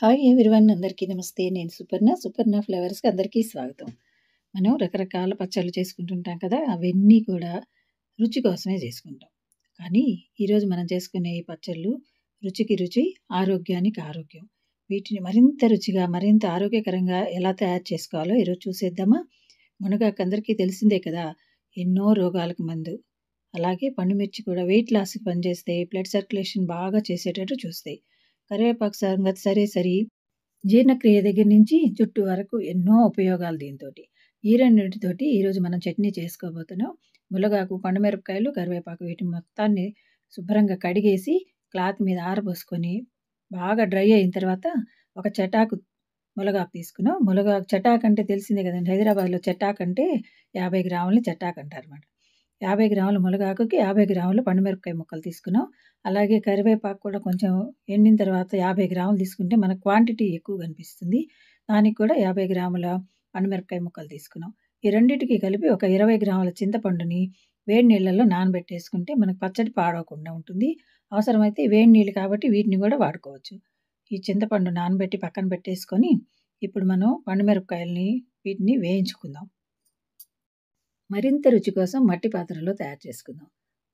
Hi everyone, అందరికీ నమస్తే. నేను సుపర్ణ ఫ్లేవర్స్‌కి అందరికీ స్వాగతం. మనం రకరకాల పచ్చళ్ళు చేసుకుంటుంటాం కదా! అవన్నీ కూడా రుచి కోసమే చేసుకుంటాం. కానీ ఈరోజు మనం చేసుకునే ఈ పచ్చళ్ళు రుచికి రుచి, ఆరోగ్యానికి ఆరోగ్యం. వీటిని మరింత రుచిగా, మరింత ఆరోగ్యకరంగా ఎలా తయారు చేసుకోవాలో ఈరోజు చూసేద్దామా? మునగాకు అందరికీ తెలిసిందే కదా! ఎన్నో రోగాలకు మందు. అలాగే పండుమిర్చి కూడా వెయిట్ లాస్‌కి పనిచేస్తాయి. బ్లడ్ సర్క్యులేషన్ బాగా చేసేటట్టు చూస్తాయి. కరివేపాకు సంగతి సరి. జీర్ణక్రియ దగ్గర నుంచి జుట్టు వరకు ఎన్నో ఉపయోగాలు దీనితోటి. ఈ రెండిటితోటి ఈరోజు మనం చట్నీ చేసుకోబోతున్నాం. ములగాకు, పండుమిరపకాయలు, కరివేపాకు వీటిని మొత్తాన్ని శుభ్రంగా కడిగేసి క్లాత్ మీద ఆరబోసుకొని బాగా డ్రై అయిన తర్వాత ఒక చెటాకు ములగాకు తీసుకున్నాం. ములగాకు చెటాకంటే తెలిసిందే కదండీ! హైదరాబాద్‌లో చెటాకంటే 50 గ్రాములని చెటాకంటారన్నమాట. 50 గ్రాముల ములగాకుకి 50 గ్రాముల పండుమిరపకాయ ముక్కలు తీసుకున్నాం. అలాగే కరివేపాకు కూడా కొంచెం ఎండిన తర్వాత 50 గ్రాములు తీసుకుంటే మనకు క్వాంటిటీ ఎక్కువ కనిపిస్తుంది. దానికి కూడా 50 గ్రాముల పండుమిరపకాయ ముక్కలు తీసుకున్నాం. ఈ రెండిటికి కలిపి ఒక 20 గ్రాముల చింతపండుని వేడి నీళ్ళల్లో నానబెట్టేసుకుంటే మనకు పచ్చడి పాడవకుండా ఉంటుంది. అవసరమైతే వేడి నీళ్ళు కాబట్టి వీటిని కూడా వాడుకోవచ్చు. ఈ చింతపండు నానబెట్టి పక్కన పెట్టేసుకొని ఇప్పుడు మనం పండుమిరపకాయలని వీటిని వేయించుకుందాం. మరింత రుచి కోసం మట్టి పాత్రలో తయారు చేసుకుందాం.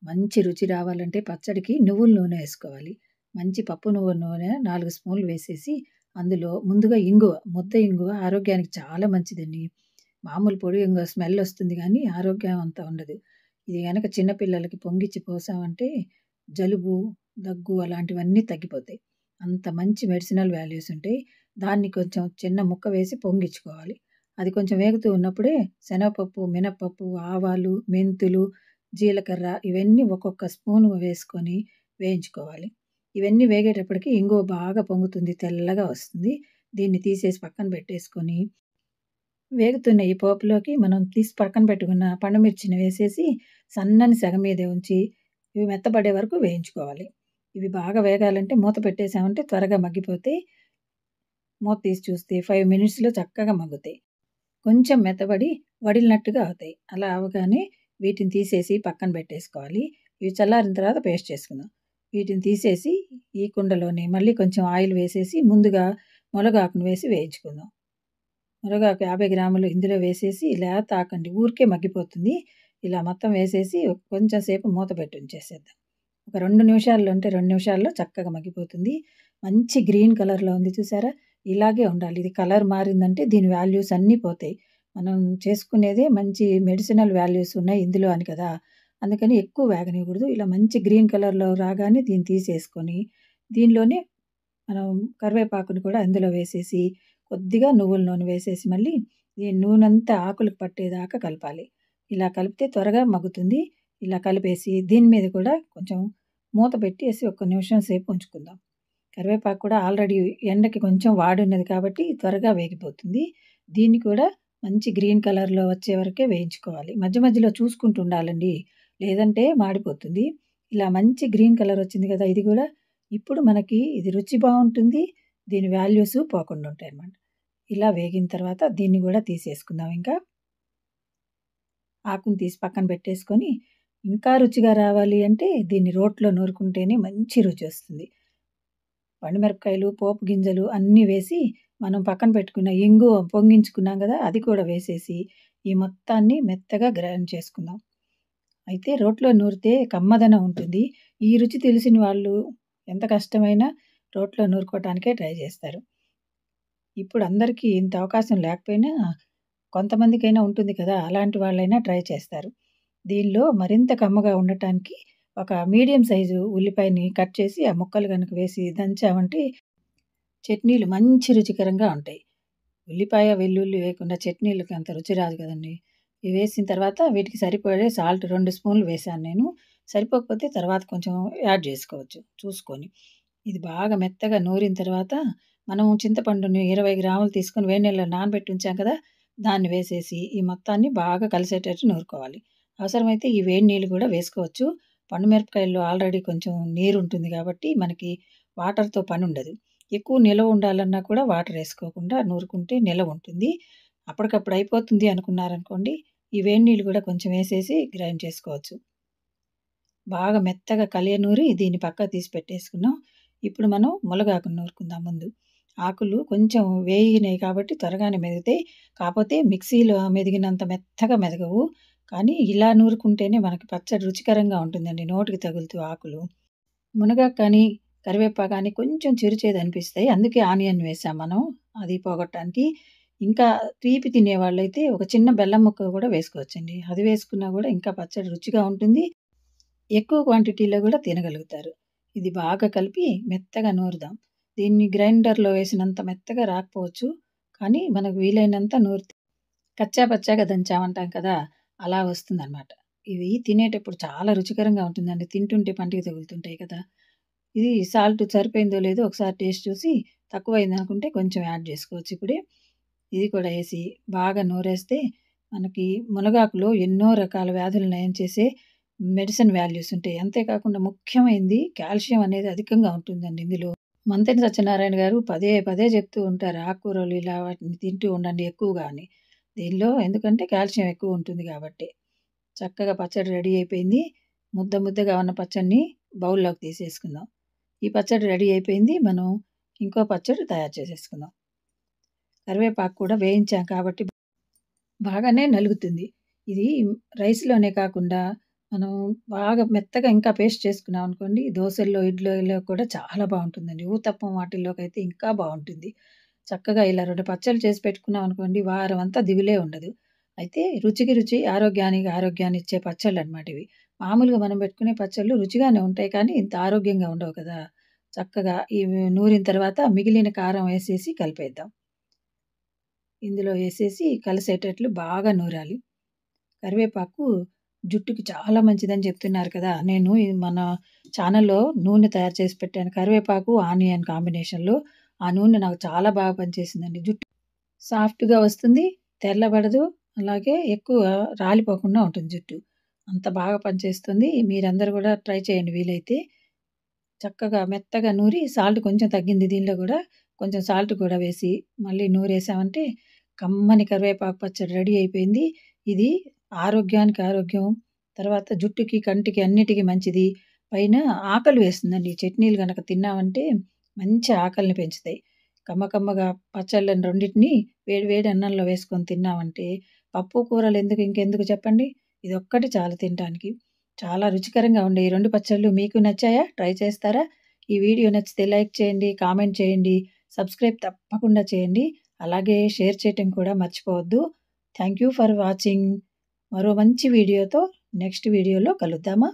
మంచి రుచి రావాలంటే పచ్చడికి నువ్వుల నూనె వేసుకోవాలి. మంచి పప్పు నువ్వుల నూనె 4 స్పూన్లు వేసేసి అందులో ముందుగా ఇంగువ, ముద్ద ఇంగువ ఆరోగ్యానికి చాలా మంచిదండి. మామూలు పొడి ఇంగువ స్మెల్ వస్తుంది కానీ ఆరోగ్యం అంత ఉండదు. ఇది గనక చిన్న పిల్లలకి పొంగిచ్చి పోసామంటే జలుబు, దగ్గు అలాంటివన్నీ తగ్గిపోతాయి. అంత మంచి మెడిసినల్ వాల్యూస్ ఉంటాయి. దాన్ని కొంచెం చిన్న ముక్క వేసి పొంగిచ్చుకోవాలి. అది కొంచెం వేగుతూ ఉన్నప్పుడే శనగపప్పు, మినపప్పు, ఆవాలు, మెంతులు, జీలకర్ర ఇవన్నీ ఒక్కొక్క స్పూను వేసుకొని వేయించుకోవాలి. ఇవన్నీ వేగేటప్పటికి ఇంగువ బాగా పొంగుతుంది. తెల్లగా వస్తుంది. దీన్ని తీసేసి పక్కన పెట్టేసుకొని వేగుతున్న ఈ పోపులోకి మనం తీసి పక్కన పెట్టుకున్న పండుమిర్చిని వేసేసి సన్నని సెగ మీదే ఉంచి ఇవి మెత్తబడే వరకు వేయించుకోవాలి. ఇవి బాగా వేగాలంటే మూత పెట్టేసామంటే త్వరగా మగ్గిపోతాయి. మూత తీసి చూస్తే 5 మినిట్స్‌లో చక్కగా మగ్గుతాయి. కొంచెం మెత్తబడి వడిలినట్టుగా అవుతాయి. అలా అవ్వగానే వీటిని తీసేసి పక్కన పెట్టేసుకోవాలి. ఇవి చల్లారిన తర్వాత పేస్ట్ చేసుకుందాం. వీటిని తీసేసి ఈ కుండలోనే మళ్ళీ కొంచెం ఆయిల్ వేసేసి ముందుగా మునగాకును వేసి వేయించుకుందాం. మునగాకు 50 గ్రాములు ఇందులో వేసేసి లేత ఆకండి ఊరికే మగ్గిపోతుంది. ఇలా మొత్తం వేసేసి కొంచెం సేపు మూత పెట్టి ఉంచేసేద్దాం. ఒక 2 నిమిషాల్లో అంటే 2 నిమిషాల్లో చక్కగా మగ్గిపోతుంది. మంచి గ్రీన్ కలర్‌లో ఉంది చూసారా? ఇలాగే ఉండాలి. ఇది కలర్ మారిందంటే దీని వాల్యూస్ అన్నీ పోతాయి. మనం చేసుకునేదే మంచి మెడిసినల్ వాల్యూస్ ఉన్నాయి ఇందులో అని కదా! అందుకని ఎక్కువ వేగనివ్వకూడదు. ఇలా మంచి గ్రీన్ కలర్‌లో రాగానే దీన్ని తీసేసుకొని దీనిలోనే మనం కరివేపాకుని కూడా అందులో వేసేసి కొద్దిగా నువ్వుల నూనె వేసేసి మళ్ళీ ఈ నూనంతా ఆకులకు పట్టేదాకా కలపాలి. ఇలా కలిపితే త్వరగా మగ్గుతుంది. ఇలా కలిపేసి దీని మీద కూడా కొంచెం మూత పెట్టేసి ఒక్క నిమిషం సేపు ఉంచుకుందాం. కరివేపాకు కూడా ఆల్రెడీ ఎండకి కొంచెం వాడున్నది కాబట్టి త్వరగా వేగిపోతుంది. దీన్ని కూడా మంచి గ్రీన్ కలర్‌లో వచ్చే వరకే వేయించుకోవాలి. మధ్య మధ్యలో చూసుకుంటూ ఉండాలండి. లేదంటే మాడిపోతుంది. ఇలా మంచి గ్రీన్ కలర్ వచ్చింది కదా! ఇది కూడా ఇప్పుడు మనకి ఇది రుచి బావుంటుంది. దీని వాల్యూస్ పోకుండా ఉంటాయన్నమాట. ఇలా వేగిన తర్వాత దీన్ని కూడా తీసేసుకుందాం ఇంకా. ఆకుని తీసి పక్కన పెట్టేసుకొని ఇంకా రుచిగా రావాలి అంటే దీన్ని రోట్లో నూరుకుంటేనే మంచి రుచొస్తుంది. పండుమిరపకాయలు, పోపు గింజలు అన్నీ వేసి మనం పక్కన పెట్టుకున్న ఇంగువ పొంగించుకున్నాం గదా! అది కూడా వేసేసి ఈ మొత్తాన్ని మెత్తగా గ్రైండ్ చేసుకుందాం. అయితే రోట్లో నూరితే కమ్మదనం ఉంటుంది. ఈ రుచి తెలిసిన వాళ్ళు ఎంత కష్టమైనా రోట్లో నూరుకోవటానికే ట్రై చేస్తారు. ఇప్పుడు అందరికీ ఇంత అవకాశం లేకపోయినా కొంతమందికైనా ఉంటుంది కదా! అలాంటి వాళ్ళైనా ట్రై చేస్తారు. దీనిలో మరింత కమ్మగా ఉండటానికి ఒక మీడియం సైజు ఉల్లిపాయని కట్ చేసి ఆ ముక్కలు గనుక వేసి దంచామంటే చట్నీలు మంచి రుచికరంగా ఉంటాయి. ఉల్లిపాయ, వెల్లుల్లి వేయకుండా చట్నీలకి అంత రుచి రాదు కదండీ! ఇవి వేసిన తర్వాత వీటికి సరిపడే సాల్ట్ 2 స్పూన్లు వేశాను నేను. సరిపోకపోతే తర్వాత కొంచెం యాడ్ చేసుకోవచ్చు చూసుకొని. ఇది బాగా మెత్తగా నూరిన తర్వాత మనం చింతపండుని 20 గ్రాములు తీసుకొని వేడి నీళ్ళలో నానబెట్టి ఉంచాం కదా! దాన్ని వేసేసి ఈ మొత్తాన్ని బాగా కలిసేటట్టు నూరుకోవాలి. అవసరమైతే ఈ వేడి నీళ్ళు కూడా వేసుకోవచ్చు. పండు మిరపకాయల్లో ఆల్రెడీ కొంచెం నీరుంటుంది కాబట్టి మనకి వాటర్‌తో పనుండదు. ఎక్కువ నిలవ ఉండాలన్నా కూడా వాటర్ ఏసుకోకుండా నూరుకుంటే నిలవ ఉంటుంది. అప్పటికప్పుడు అయిపోతుంది అనుకున్నారనుకోండి, ఈ వేడి నీళ్ళు కూడా కొంచెం ఏసేసి గ్రైండ్ చేసుకోవచ్చు. బాగా మెత్తగా కలియనూరి దీన్ని పక్కకు తీసి పెట్టేసుకున్నాం. ఇప్పుడు మనం ములగాకును నూరుకుందాం ముందు. ఆకులు కొంచెం వేగినయి కాబట్టి త్వరగానే మెదుగుతాయి. కాపోతే మిక్సీలో మెదిగినంత మెత్తగా మెదగవు. కానీ ఇలా నూరుకుంటేనే మనకి పచ్చడి రుచికరంగా ఉంటుందండి నోటికి తగులుతూ ఆకులు. మునగాకు కానీ, కరివేపాకు కానీ కొంచెం చిరుచేదనిపిస్తాయి. అందుకే ఆనియన్ వేసాం మనం. అది పోగొట్టడానికి. ఇంకా తీపి తినేవాళ్ళైతే ఒక చిన్న బెల్లం ముక్క గూడా వేసుకోవచ్చండి. అది వేసుకున్నా గూడా ఇంకా పచ్చడి రుచిగా ఉంటుంది. ఎక్కువ క్వాంటిటీలో గూడా తినగలుగుతారు. ఇది బాగా కలిపి మెత్తగా నూరుదాం. దీన్ని గ్రైండర్‌లో వేసినంత మెత్తగా రాకపోవచ్చు. కానీ మనకు వీలైనంత నూరితే కచ్చా పచ్చాగా దంచామంటాం కదా! అలా వస్తుందనమాట. ఇవి తినేటప్పుడు చాలా రుచికరంగా ఉంటుందండి. తింటుంటే పంటికి తగులుతుంటాయి కదా! ఇది సాల్ట్ సరిపోయిందో లేదో ఒకసారి టేస్ట్ చూసి తక్కువైందనుకుంటే కొంచెం యాడ్ జేసుకోవచ్చు ఇప్పుడే. ఇది కూడా ఏసి బాగా నూరేస్తే మనకి మునగాకులో ఎన్నో రకాల వ్యాధులు నయం చేసే మెడిసిన్ వాల్యూస్ ఉంటాయి. అంతేకాకుండా ముఖ్యమైనది కాల్షియం అనేది అధికంగా ఉంటుందండి ఇందులో. మంతెన సత్యనారాయణ గారు పదే పదే చెప్తూ ఉంటారు. ఆకుకూరలు ఇలా వాటిని తింటూ ఉండండి ఎక్కువగా అని. దీనిలో ఎందుకంటే కాల్షియం ఎక్కువ ఉంటుంది కాబట్టి. చక్కగా పచ్చడి రెడీ అయిపోయింది. ముద్ద ముద్దగా ఉన్న పచ్చడిని బౌల్‌లోకి తీసేసుకుందాం. ఈ పచ్చడి రెడీ అయిపోయింది. మనం ఇంకో పచ్చడి తయారు చేసేసుకుందాం. కరివేపాకు కూడా వేయించాం కాబట్టి బాగానే నలుగుతుంది. ఇది రైస్‌లోనే కాకుండా మనం బాగా మెత్తగా ఇంకా పేస్ట్ చేసుకున్నామనుకోండి, దోసల్లో, ఇడ్లీలో కూడా చాలా బావుంటుందండి. ఊతప్పం వాటిల్లోకైతే ఇంకా బావుంటుంది. చక్కగా ఇలా 2 పచ్చళ్ళు చేసి పెట్టుకున్నామనుకోండి, వారం అంతా దిగులే ఉండదు. అయితే రుచికి రుచి, ఆరోగ్యానికి ఆరోగ్యాన్నిచ్చే పచ్చళ్ళనమాట ఇవి. మామూలుగా మనం పెట్టుకునే పచ్చళ్ళు రుచిగానే ఉంటాయి కానీ, ఇంత ఆరోగ్యంగా ఉండవు కదా! చక్కగా ఇవి నూరిన తర్వాత మిగిలిన కారం వేసేసి కలిపేద్దాం. ఇందులో ఏసేసి కలిసేటట్లు బాగా నూరాలి. కరివేపాకు జుట్టుకి చాలా మంచిదని చెప్తున్నారు కదా! నేను మన ఛానల్‌లో నూనె తయారు చేసి పెట్టాను. కరివేపాకు, ఆనియన్ కాంబినేషన్‌లో. ఆ నూనె నాకు చాలా బాగా పనిచేసిందండి. జుట్టు సాఫ్ట్‌గా వస్తుంది, తెల్లబడదు, అలాగే ఎక్కువ రాలిపోకుండా ఉంటుంది జుట్టు. అంత బాగా పనిచేస్తుంది. మీరందరూ గూడా ట్రై చేయండి వీలైతే. చక్కగా మెత్తగా నూరి సాల్ట్ కొంచెం తగ్గింది దీనిలో గూడా. కొంచెం సాల్ట్ కూడా వేసి మళ్ళీ నూరేసామంటే కమ్మని కరివేపాకు పచ్చడి రెడీ అయిపోయింది. ఇది ఆరోగ్యానికి ఆరోగ్యం. తర్వాత జుట్టుకి, కంటికి అన్నిటికి మంచిది. పైన ఆకలి వేస్తుందండి. ఈ చట్నీలు గనక తిన్నామంటే మంచి ఆకలిని పెంచుతాయి. కమ్మగా పచ్చళ్ళని రెండిటిని వేడి వేడి అన్నంలో వేసుకొని తిన్నామంటే పప్పు, కూరలు ఎందుకు ఇంకెందుకు చెప్పండి? ఇదొక్కటి చాలు తినటానికి. చాలా రుచికరంగా ఉండే ఈ 2 పచ్చళ్ళు మీకు నచ్చాయా? ట్రై చేస్తారా? ఈ వీడియో నచ్చితే లైక్ చేయండి, కామెంట్ చేయండి, సబ్స్క్రైబ్ తప్పకుండా చేయండి. అలాగే షేర్ చేయటం కూడా మర్చిపోవద్దు. Thank you for watching. మరో మంచి వీడియోతో నెక్స్ట్ వీడియోలో కలుద్దామా?